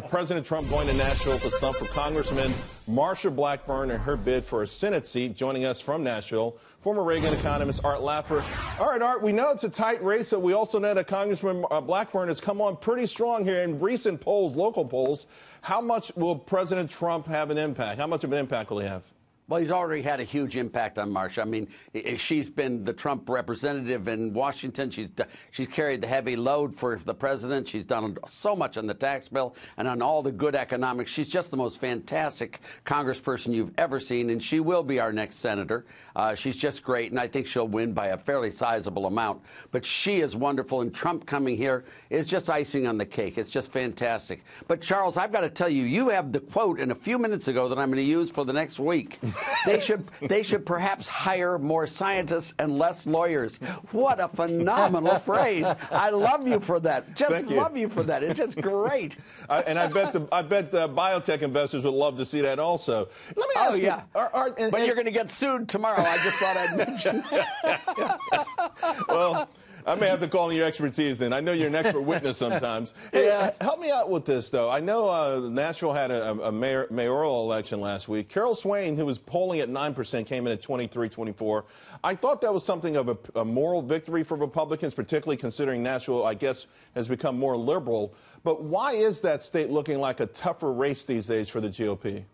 President Trump going to Nashville to stump for Congressman Marsha Blackburn in her bid for a Senate seat. Joining us from Nashville, former Reagan economist Art Laffer. All right, Art, we know it's a tight race, but we also know that Congressman Blackburn has come on pretty strong here in recent polls, local polls. How much will President Trump have an impact? How much of an impact will he have? Well, he's already had a huge impact on Marsha. I mean, she's been the Trump representative in Washington. She's carried the heavy load for the president. She's done so much on the tax bill and on all the good economics. She's just the most fantastic congressperson you've ever seen, and she will be our next senator. She's just great, and I think she'll win by a fairly sizable amount. But she is wonderful, and Trump coming here is just icing on the cake. It's just fantastic. But, Charles, I've got to tell you, you have the quote in a few minutes ago that I'm going to use for the next week. They should perhaps hire more scientists and less lawyers. What a phenomenal phrase. I love you for that. Just love you for that. It's just great. And I bet the biotech investors would love to see that also. Let me ask you. But you're going to get sued tomorrow. I just thought I'd mention. Well, I may have to call on your expertise then. I know you're an expert witness sometimes. Hey, help me out with this, though. I know Nashville had a mayoral election last week. Carol Swain, who was polling at 9%, came in at 23-24. I thought that was something of a moral victory for Republicans, particularly considering Nashville, I guess, has become more liberal. But why is that state looking like a tougher race these days for the GOP?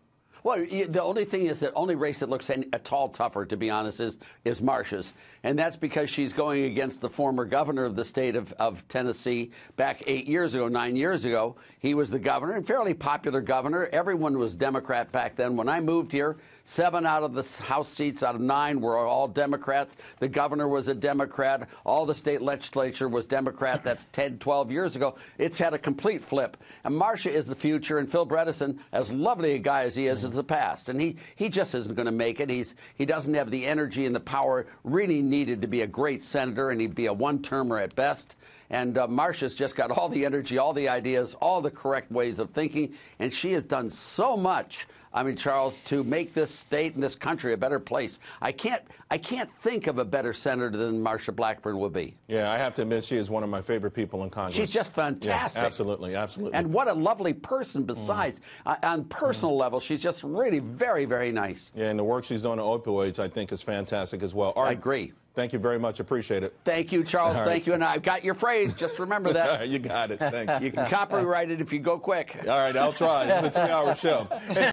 Well, the only thing is that only race that looks at all tougher, to be honest, is Marsha's. And that's because she's going against the former governor of the state of Tennessee back 9 years ago. He was the governor, and fairly popular governor. Everyone was Democrat back then. When I moved here, 7 out of the House seats out of 9 were all Democrats. The governor was a Democrat. All the state legislature was Democrat. That's 10, 12 years ago. It's had a complete flip. And Marsha is the future, and Phil Bredesen, as lovely a guy as he is the past. And he just isn't going to make it. He doesn't have the energy and the power really needed to be a great senator, and he'd be a one-termer at best. And Marsha's just got all the energy, all the ideas, all the correct ways of thinking, and she has done so much, I mean, Charles, to make this state and this country a better place. I can't think of a better senator than Marsha Blackburn will be. Yeah, I have to admit she is one of my favorite people in Congress. She's just fantastic. Yeah, absolutely, absolutely. And what a lovely person besides. On personal level, she's just really very, very nice. Yeah, and the work she's doing on opioids, I think, is fantastic as well. I agree. Thank you very much. Appreciate it. Thank you, Charles. Thank you. And I've got your phrase. Just remember that. You got it. Thanks. You can copyright it if you go quick. All right, I'll try. It's a 3-hour show.